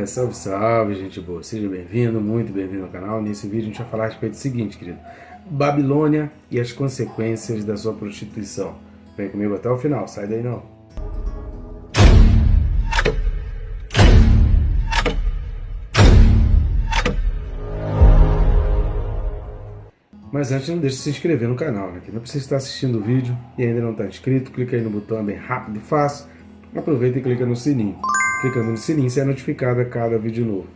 Salve, salve, gente boa. Seja bem-vindo, muito bem-vindo ao canal. Nesse vídeo a gente vai falar a respeito do seguinte, querido. Babilônia e as consequências da sua prostituição. Vem comigo até o final, sai daí não. Mas antes, não deixe de se inscrever no canal, né? Que não precisa estar assistindo o vídeo e ainda não está inscrito, clica aí no botão, é bem rápido e fácil. Aproveita e clica no sininho. Clicando no sininho, você é notificado a cada vídeo novo.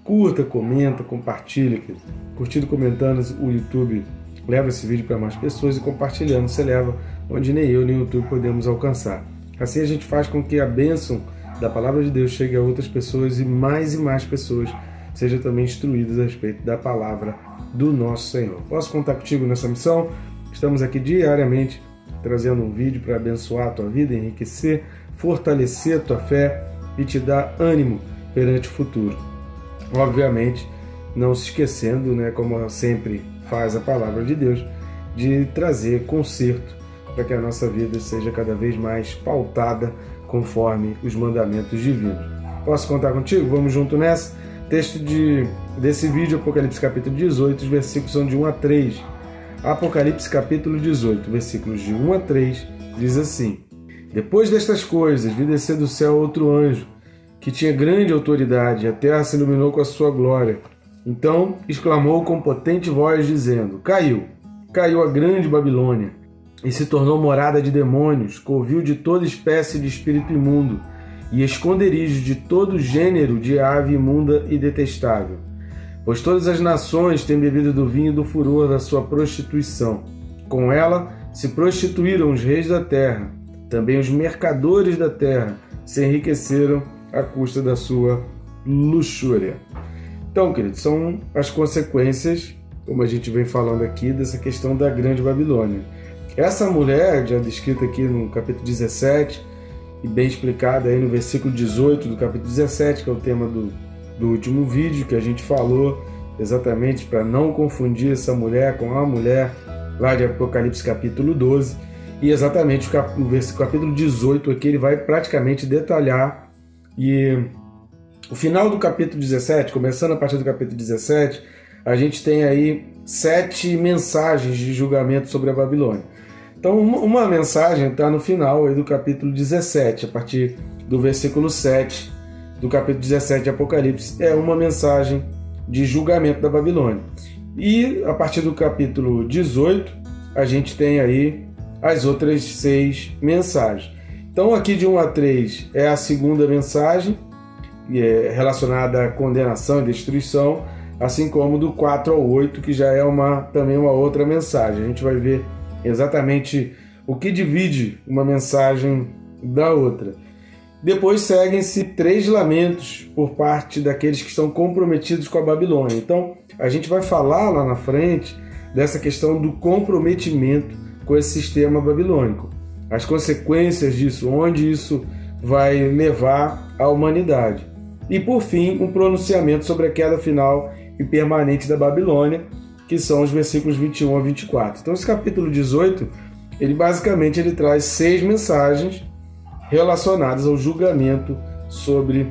Curta, comenta, compartilha. Curtindo, comentando, o YouTube leva esse vídeo para mais pessoas e compartilhando você leva onde nem eu nem o YouTube podemos alcançar. Assim a gente faz com que a bênção da Palavra de Deus chegue a outras pessoas e mais pessoas sejam também instruídas a respeito da Palavra do nosso Senhor. Posso contar contigo nessa missão? Estamos aqui diariamente trazendo um vídeo para abençoar a tua vida, enriquecer, fortalecer a tua fé e te dar ânimo perante o futuro. Obviamente, não se esquecendo, né, como sempre faz a Palavra de Deus, de trazer conserto para que a nossa vida seja cada vez mais pautada conforme os mandamentos divinos. Posso contar contigo? Vamos junto nessa? Texto desse vídeo, Apocalipse capítulo 18, os versículos são de 1 a 3. Apocalipse capítulo 18, versículos de 1 a 3, diz assim: Depois destas coisas, vi descer do céu outro anjo, que tinha grande autoridade, e a terra se iluminou com a sua glória. Então exclamou com potente voz, dizendo: Caiu a grande Babilônia, e se tornou morada de demônios, covil de toda espécie de espírito imundo, e esconderijo de todo gênero de ave imunda e detestável. Pois todas as nações têm bebido do vinho do furor da sua prostituição. Com ela se prostituíram os reis da terra, também os mercadores da terra se enriqueceram à custa da sua luxúria. Então, queridos, são as consequências, como a gente vem falando aqui, dessa questão da grande Babilônia. Essa mulher, já descrita aqui no capítulo 17, e bem explicada aí no versículo 18 do capítulo 17, que é o tema do último vídeo que a gente falou, exatamente para não confundir essa mulher com a mulher lá de Apocalipse capítulo 12, e exatamente o capítulo 18 aqui ele vai praticamente detalhar. E o final do capítulo 17, começando a partir do capítulo 17, a gente tem aí 7 mensagens de julgamento sobre a Babilônia. Então, uma mensagem está no final aí do capítulo 17, a partir do versículo 7 do capítulo 17 de Apocalipse, é uma mensagem de julgamento da Babilônia. E a partir do capítulo 18, a gente tem aí as outras 6 mensagens. Então, aqui de 1 a 3 é a segunda mensagem, relacionada à condenação e destruição, assim como do 4 ao 8, que já é também uma outra mensagem. A gente vai ver exatamente o que divide uma mensagem da outra. Depois seguem-se 3 lamentos por parte daqueles que estão comprometidos com a Babilônia. Então, a gente vai falar lá na frente dessa questão do comprometimento com esse sistema babilônico. As consequências disso, onde isso vai levar a humanidade. E, por fim, um pronunciamento sobre a queda final e permanente da Babilônia, que são os versículos 21 a 24. Então, esse capítulo 18, ele basicamente traz 6 mensagens relacionadas ao julgamento sobre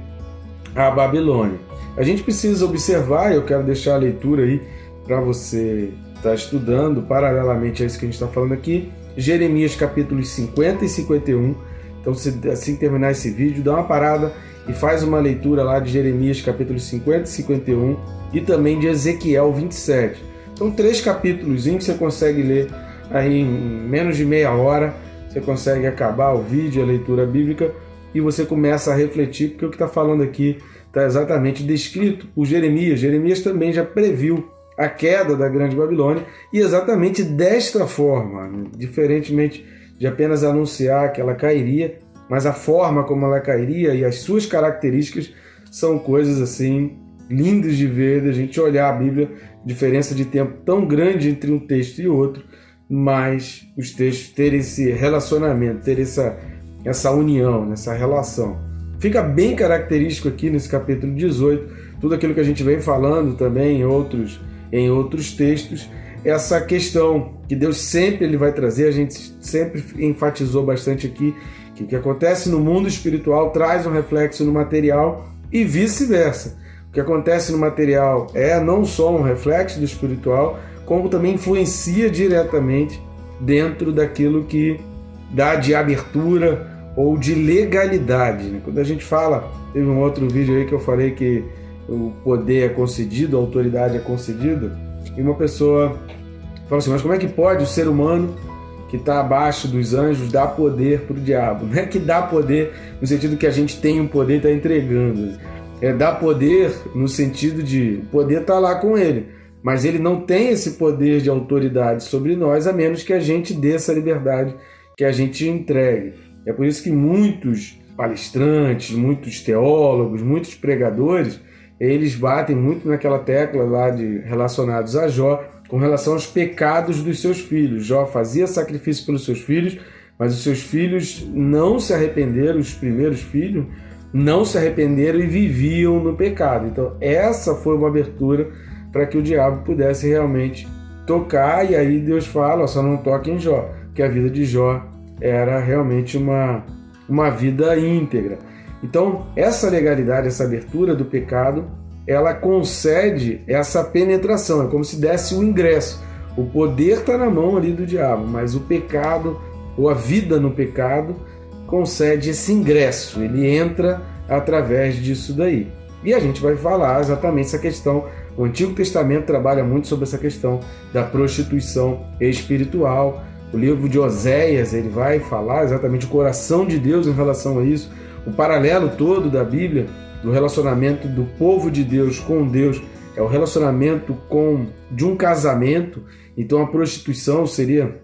a Babilônia. A gente precisa observar, eu quero deixar a leitura aí para você estar estudando, paralelamente a isso que a gente está falando aqui, Jeremias capítulos 50 e 51. Então, assim que terminar esse vídeo, dá uma parada e faz uma leitura lá de Jeremias capítulos 50 e 51 e também de Ezequiel 27. Então, 3 capítulos que você consegue ler aí em menos de meia hora. Você consegue acabar o vídeo, a leitura bíblica, e você começa a refletir, porque o que está falando aqui está exatamente descrito por Jeremias. Jeremias também já previu a queda da grande Babilônia, e exatamente desta forma, diferentemente de apenas anunciar que ela cairia, mas a forma como ela cairia e as suas características são coisas assim lindas de ver, da gente olhar a Bíblia, diferença de tempo tão grande entre um texto e outro, mas os textos terem esse relacionamento, terem essa união, essa relação. Fica bem característico aqui nesse capítulo 18, tudo aquilo que a gente vem falando também em outros textos, essa questão que Deus sempre ele vai trazer, a gente sempre enfatizou bastante aqui, que o que acontece no mundo espiritual traz um reflexo no material, e vice-versa. O que acontece no material é não só um reflexo do espiritual, como também influencia diretamente dentro daquilo que dá de abertura ou de legalidade, né? Quando a gente fala, teve um outro vídeo aí que eu falei que o poder é concedido, a autoridade é concedida, e uma pessoa fala assim, mas como é que pode o ser humano que está abaixo dos anjos dar poder para o diabo? Não é que dá poder no sentido que a gente tem um poder e está entregando, é dar poder no sentido de o poder está lá com ele, mas ele não tem esse poder de autoridade sobre nós, a menos que a gente dê essa liberdade, que a gente entregue. É por isso que muitos palestrantes, muitos teólogos, muitos pregadores, eles batem muito naquela tecla lá relacionados a Jó, com relação aos pecados dos seus filhos. Jó fazia sacrifício pelos seus filhos, mas os seus filhos não se arrependeram, os primeiros filhos não se arrependeram e viviam no pecado. Então essa foi uma abertura para que o diabo pudesse realmente tocar, e aí Deus fala, só não toque em Jó, que a vida de Jó era realmente uma vida íntegra. Então, essa legalidade, essa abertura do pecado, ela concede essa penetração, é como se desse o ingresso. O poder está na mão ali do diabo, mas o pecado, ou a vida no pecado, concede esse ingresso, ele entra através disso daí. E a gente vai falar exatamente essa questão. O Antigo Testamento trabalha muito sobre essa questão da prostituição espiritual. O livro de Oséias, ele vai falar exatamente o coração de Deus em relação a isso. O paralelo todo da Bíblia, do relacionamento do povo de Deus com Deus, é o relacionamento de um casamento. Então a prostituição seria,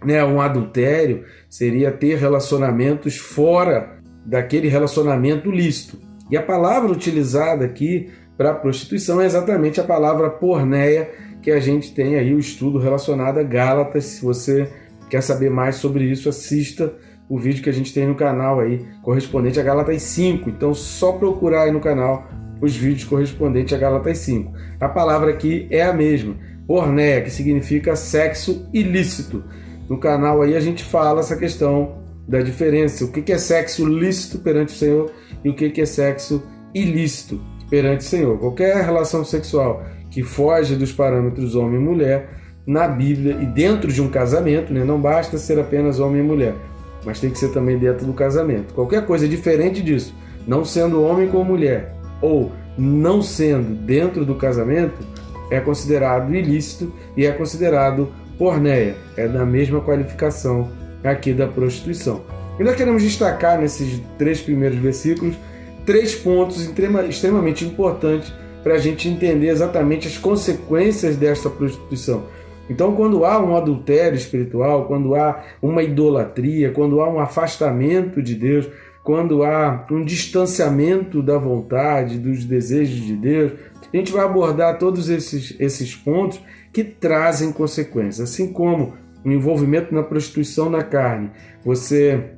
um adultério, seria ter relacionamentos fora daquele relacionamento lícito. E a palavra utilizada aqui para a prostituição é exatamente a palavra porneia, que a gente tem aí o estudo relacionado a Gálatas. Se você quer saber mais sobre isso, assista o vídeo que a gente tem no canal aí, correspondente a Gálatas 5. Então, só procurar aí no canal os vídeos correspondentes a Gálatas 5. A palavra aqui é a mesma, porneia, que significa sexo ilícito. No canal aí a gente fala essa questão da diferença, o que é sexo lícito perante o Senhor e o que é sexo ilícito perante o Senhor. Qualquer relação sexual que foge dos parâmetros homem e mulher, na Bíblia e dentro de um casamento, não basta ser apenas homem e mulher, mas tem que ser também dentro do casamento. Qualquer coisa diferente disso, não sendo homem com mulher ou não sendo dentro do casamento, é considerado ilícito e é considerado porneia. É da mesma qualificação aqui da prostituição. E nós queremos destacar nesses 3 primeiros versículos 3 pontos extremamente importantes para a gente entender exatamente as consequências desta prostituição. Então, quando há um adultério espiritual, quando há uma idolatria, quando há um afastamento de Deus, quando há um distanciamento da vontade, dos desejos de Deus, a gente vai abordar todos esses pontos que trazem consequências. Assim como o envolvimento na prostituição na carne, você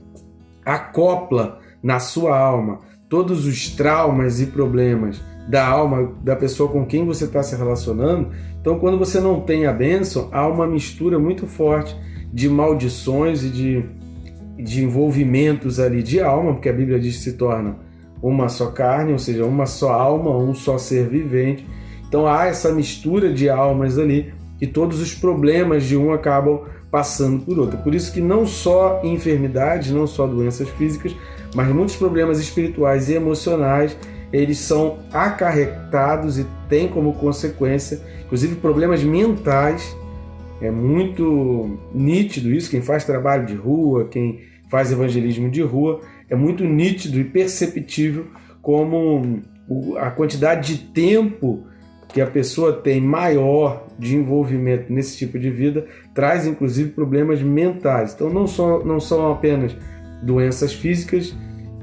acopla na sua alma todos os traumas e problemas da alma da pessoa com quem você está se relacionando. Então, quando você não tem a bênção, há uma mistura muito forte de maldições e de envolvimentos ali de alma, porque a Bíblia diz que se torna uma só carne, ou seja, uma só alma, um só ser vivente. Então há essa mistura de almas ali e todos os problemas de um acabam passando por outro. Por isso que não só enfermidades, não só doenças físicas, mas muitos problemas espirituais e emocionais, eles são acarretados e têm como consequência, inclusive problemas mentais. É muito nítido isso, quem faz trabalho de rua, quem faz evangelismo de rua, é muito nítido e perceptível como a quantidade de tempo que a pessoa tem maior de envolvimento nesse tipo de vida traz inclusive problemas mentais. Então não são apenas doenças físicas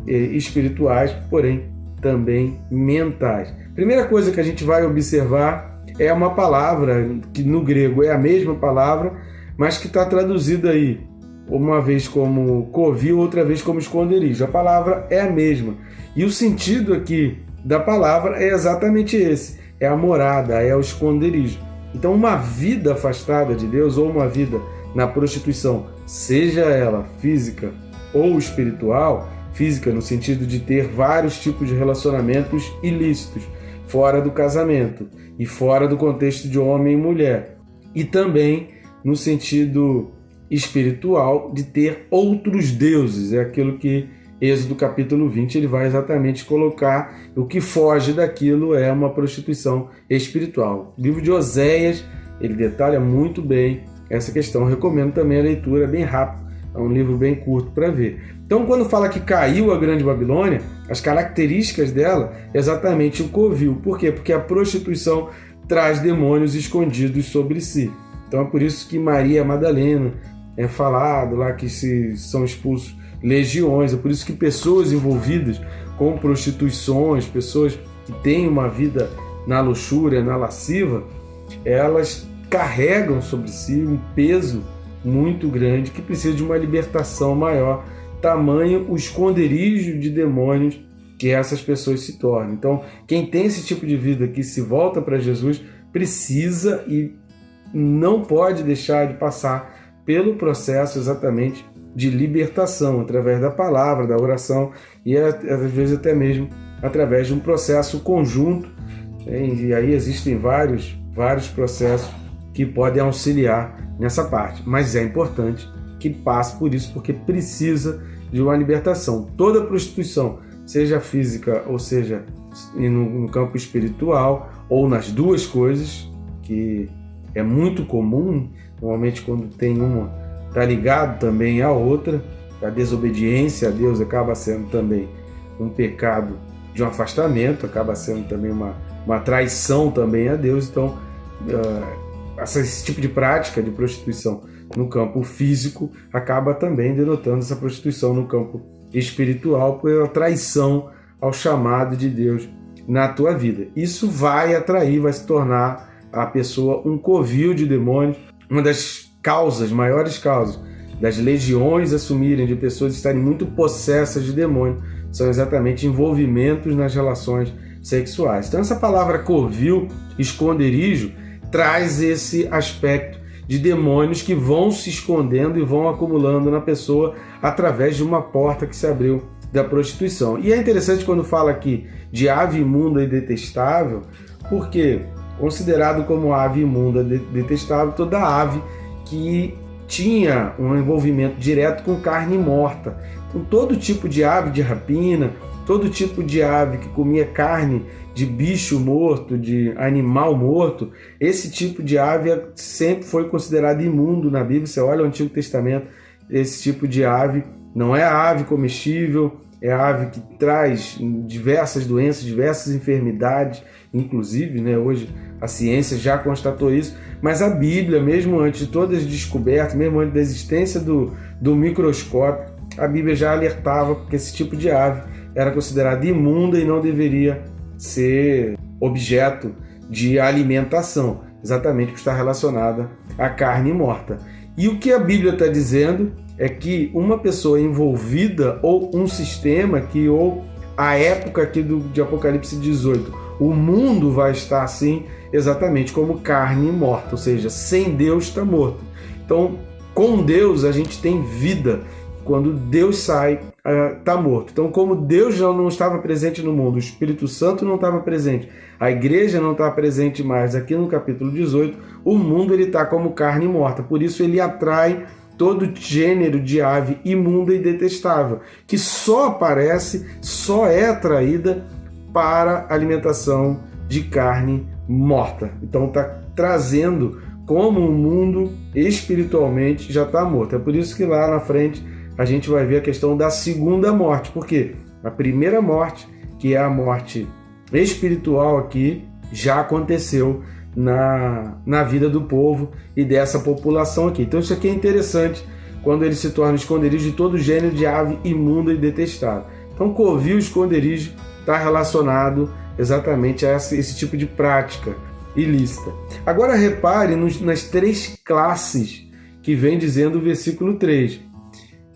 e espirituais, porém também mentais. Primeira coisa que a gente vai observar é uma palavra que no grego é a mesma palavra, mas que está traduzida aí uma vez como covil, outra vez como esconderijo. A palavra é a mesma. E o sentido aqui da palavra é exatamente esse. É a morada, é o esconderijo. Então uma vida afastada de Deus ou uma vida na prostituição, seja ela física ou espiritual, física, no sentido de ter vários tipos de relacionamentos ilícitos, fora do casamento e fora do contexto de homem e mulher. E também no sentido espiritual de ter outros deuses, é aquilo que Êxodo capítulo 20 ele vai exatamente colocar. O que foge daquilo é uma prostituição espiritual. O livro de Oséias ele detalha muito bem essa questão. Eu recomendo também a leitura, é bem rápido, é um livro bem curto para ver. Então, quando fala que caiu a Grande Babilônia, as características dela é exatamente o covil. Por quê? Porque a prostituição traz demônios escondidos sobre si. Então é por isso que Maria Madalena é falado lá que são expulsos legiões, é por isso que pessoas envolvidas com prostituições, pessoas que têm uma vida na luxúria, na lasciva, elas carregam sobre si um peso muito grande que precisa de uma libertação maior, tamanho o esconderijo de demônios que essas pessoas se tornam. Então, quem tem esse tipo de vida que se volta para Jesus precisa e não pode deixar de passar pelo processo exatamente de libertação, através da palavra, da oração e às vezes até mesmo através de um processo conjunto. E aí existem vários processos que podem auxiliar nessa parte, mas é importante que passe por isso, porque precisa de uma libertação. Toda prostituição, seja física ou seja no campo espiritual, ou nas duas coisas, que é muito comum, normalmente quando tem uma está ligado também à outra. A desobediência a Deus acaba sendo também um pecado de um afastamento, acaba sendo também uma traição também a Deus. Então, esse tipo de prática de prostituição no campo físico acaba também denotando essa prostituição no campo espiritual pela traição ao chamado de Deus na tua vida. Isso vai atrair, vai se tornar a pessoa um covil de demônios. Uma das maiores causas das legiões assumirem, de pessoas estarem muito possessas de demônio, são exatamente envolvimentos nas relações sexuais. Então essa palavra covil, esconderijo, traz esse aspecto de demônios que vão se escondendo e vão acumulando na pessoa através de uma porta que se abriu da prostituição. E é interessante quando fala aqui de ave imunda e detestável, porque considerado como ave imunda e detestável toda ave que tinha um envolvimento direto com carne morta. Então, todo tipo de ave de rapina, todo tipo de ave que comia carne de bicho morto, de animal morto, esse tipo de ave sempre foi considerado imundo na Bíblia. Você olha o Antigo Testamento, esse tipo de ave não é a ave comestível, é a ave que traz diversas doenças, diversas enfermidades, inclusive, né, hoje a ciência já constatou isso, mas a Bíblia, mesmo antes de todas as descobertas, mesmo antes da existência do microscópio, a Bíblia já alertava que esse tipo de ave era considerada imunda e não deveria ser objeto de alimentação, exatamente por estar relacionada à carne morta. E o que a Bíblia está dizendo é que uma pessoa envolvida, ou um sistema que, ou a época aqui de Apocalipse 18, o mundo vai estar assim, exatamente como carne morta, ou seja, sem Deus está morto. Então, com Deus a gente tem vida. Quando Deus sai, está morto. Então, como Deus já não estava presente no mundo, o Espírito Santo não estava presente, a igreja não está presente mais aqui no capítulo 18, o mundo está como carne morta. Por isso ele atrai todo gênero de ave imunda e detestável, que só aparece, só é atraída para alimentação de carne morta. Então está trazendo como o mundo espiritualmente já está morto. É por isso que lá na frente a gente vai ver a questão da segunda morte, porque a primeira morte, que é a morte espiritual aqui, já aconteceu na vida do povo e dessa população aqui. Então isso aqui é interessante quando ele se torna esconderijo de todo gênero de ave imunda e detestável. Então covil, esconderijo, está relacionado exatamente a esse tipo de prática ilícita. Agora repare nas três classes que vem dizendo o versículo 3.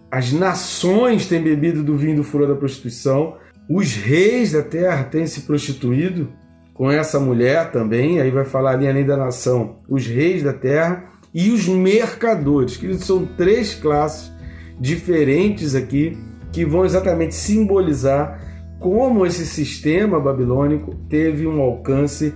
As nações têm bebido do vinho do furor da prostituição, os reis da terra têm se prostituído com essa mulher também, aí vai falar ali além da nação, os reis da terra e os mercadores, que são três classes diferentes aqui que vão exatamente simbolizar como esse sistema babilônico teve um alcance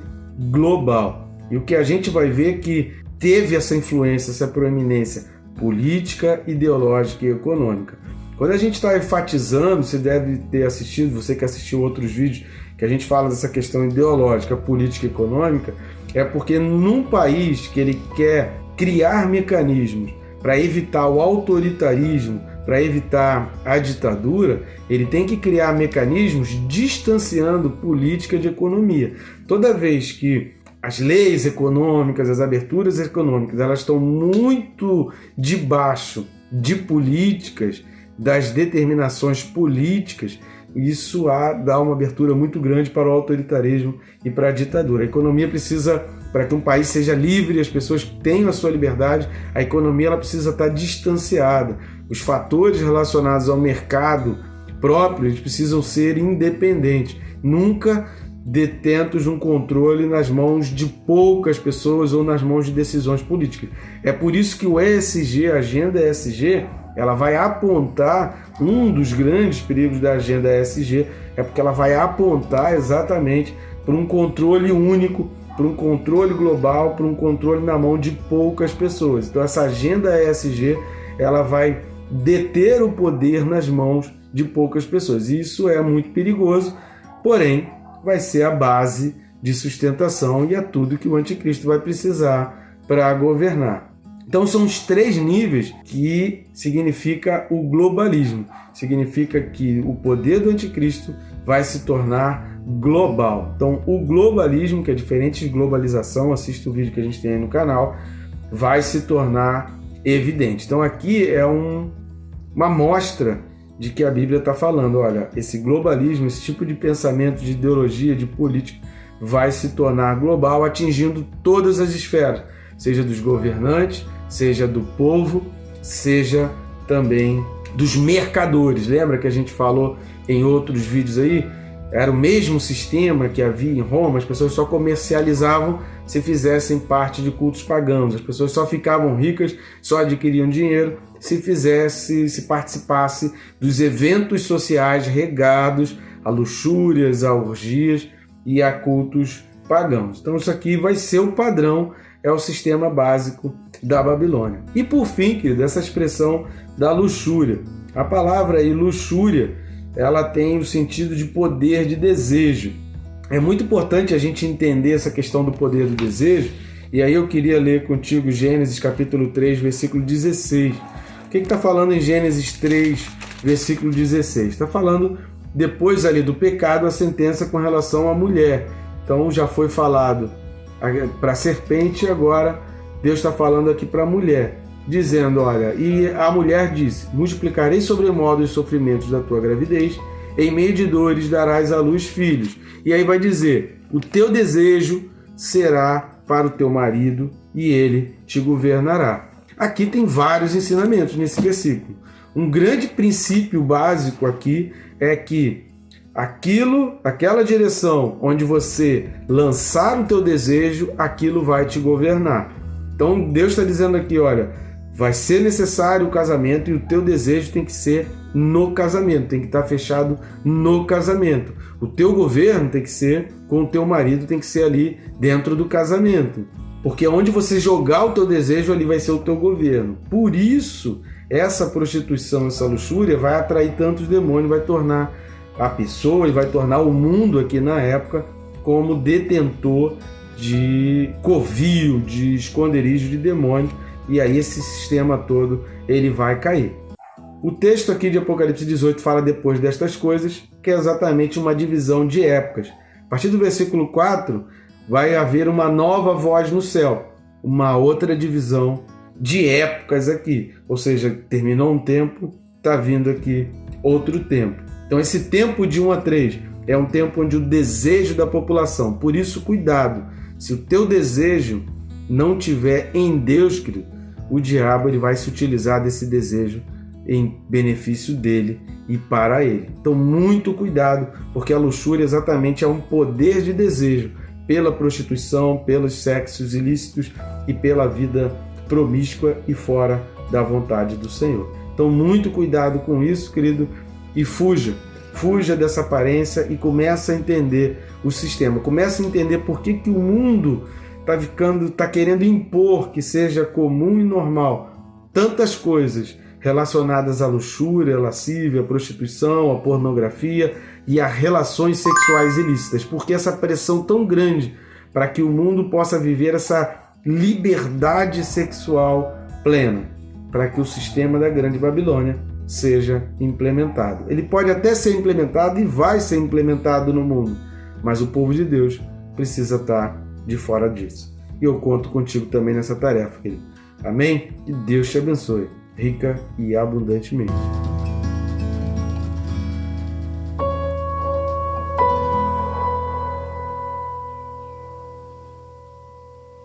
global. E o que a gente vai ver que teve essa influência, essa proeminência política, ideológica e econômica. Quando a gente está enfatizando, você deve ter assistido, você que assistiu outros vídeos, que a gente fala dessa questão ideológica, política e econômica, é porque num país que ele quer criar mecanismos para evitar o autoritarismo, para evitar a ditadura, ele tem que criar mecanismos distanciando política de economia. Toda vez que as leis econômicas, as aberturas econômicas, elas estão muito debaixo de políticas, das determinações políticas, isso dá uma abertura muito grande para o autoritarismo e para a ditadura. A economia precisa, para que um país seja livre, as pessoas tenham a sua liberdade, a economia ela precisa estar distanciada. Os fatores relacionados ao mercado próprio eles precisam ser independentes, nunca detentos de um controle nas mãos de poucas pessoas ou nas mãos de decisões políticas. É por isso que o ESG, a agenda ESG, ela vai apontar um dos grandes perigos da agenda ESG, é porque ela vai apontar exatamente para um controle único, para um controle global, para um controle na mão de poucas pessoas. Então essa agenda ESG, ela vai deter o poder nas mãos de poucas pessoas. E isso é muito perigoso, porém vai ser a base de sustentação e é tudo que o anticristo vai precisar para governar. Então são os 3 níveis que significa o globalismo. Significa que o poder do anticristo vai se tornar global. Então o globalismo, que é diferente de globalização, assista o vídeo que a gente tem aí no canal, vai se tornar evidente. Então aqui é uma amostra de que a Bíblia está falando. Olha, esse globalismo, esse tipo de pensamento, de ideologia, de política, vai se tornar global, atingindo todas as esferas, seja dos governantes, seja do povo, seja também dos mercadores. Lembra que a gente falou em outros vídeos aí? Era o mesmo sistema que havia em Roma, as pessoas só comercializavam se fizessem parte de cultos pagãos, as pessoas só ficavam ricas, só adquiriam dinheiro se participasse dos eventos sociais regados a luxúrias, a orgias e a cultos pagãos. Então isso aqui vai ser o padrão, é o sistema básico da Babilônia. E por fim, querido, essa expressão da luxúria. A palavra aí, luxúria, ela tem o sentido de poder de desejo. É muito importante a gente entender essa questão do poder do desejo, e aí eu queria ler contigo Gênesis capítulo 3, versículo 16. O que está falando em Gênesis 3, versículo 16? Está falando, depois ali do pecado, a sentença com relação à mulher. Então já foi falado para a serpente, agora Deus está falando aqui para a mulher, dizendo, olha, e a mulher disse, multiplicarei sobremodo os sofrimentos da tua gravidez, em meio de dores darás à luz filhos. E aí vai dizer, o teu desejo será para o teu marido e ele te governará. Aqui tem vários ensinamentos nesse versículo. Um grande princípio básico aqui é que aquela direção onde você lançar o teu desejo, aquilo vai te governar. Então Deus está dizendo aqui, olha, vai ser necessário o casamento e o teu desejo tem que ser no casamento, tem que estar fechado no casamento. O teu governo tem que ser com o teu marido, tem que ser ali dentro do casamento. Porque onde você jogar o teu desejo, ali vai ser o teu governo. Por isso, essa prostituição, essa luxúria vai atrair tantos demônios, vai tornar a pessoa e vai tornar o mundo aqui na época como detentor de covil, de esconderijo de demônios, e aí esse sistema todo ele vai cair. O texto aqui de Apocalipse 18 fala depois destas coisas, que é exatamente uma divisão de épocas. A partir do versículo 4, vai haver uma nova voz no céu, uma outra divisão de épocas aqui, ou seja, terminou um tempo, está vindo aqui outro tempo. Então esse tempo de 1 a 3 é um tempo onde o desejo da população, por isso cuidado, se o teu desejo não tiver em Deus, querido, o diabo ele vai se utilizar desse desejo em benefício dele e para ele. Então muito cuidado, porque a luxúria exatamente é um poder de desejo pela prostituição, pelos sexos ilícitos e pela vida promíscua e fora da vontade do Senhor. Então muito cuidado com isso, querido. e fuja. Fuja dessa aparência e começa a entender o sistema. Começa a entender por que o mundo está querendo impor que seja comum e normal tantas coisas relacionadas à luxúria, à lascívia, à prostituição, à pornografia e a relações sexuais ilícitas. Porque essa pressão tão grande para que o mundo possa viver essa liberdade sexual plena, para que o sistema da Grande Babilônia seja implementado. Ele pode até ser implementado e vai ser implementado no mundo, mas o povo de Deus precisa estar de fora disso. E eu conto contigo também nessa tarefa, querido. Amém? Que Deus te abençoe, rica e abundantemente.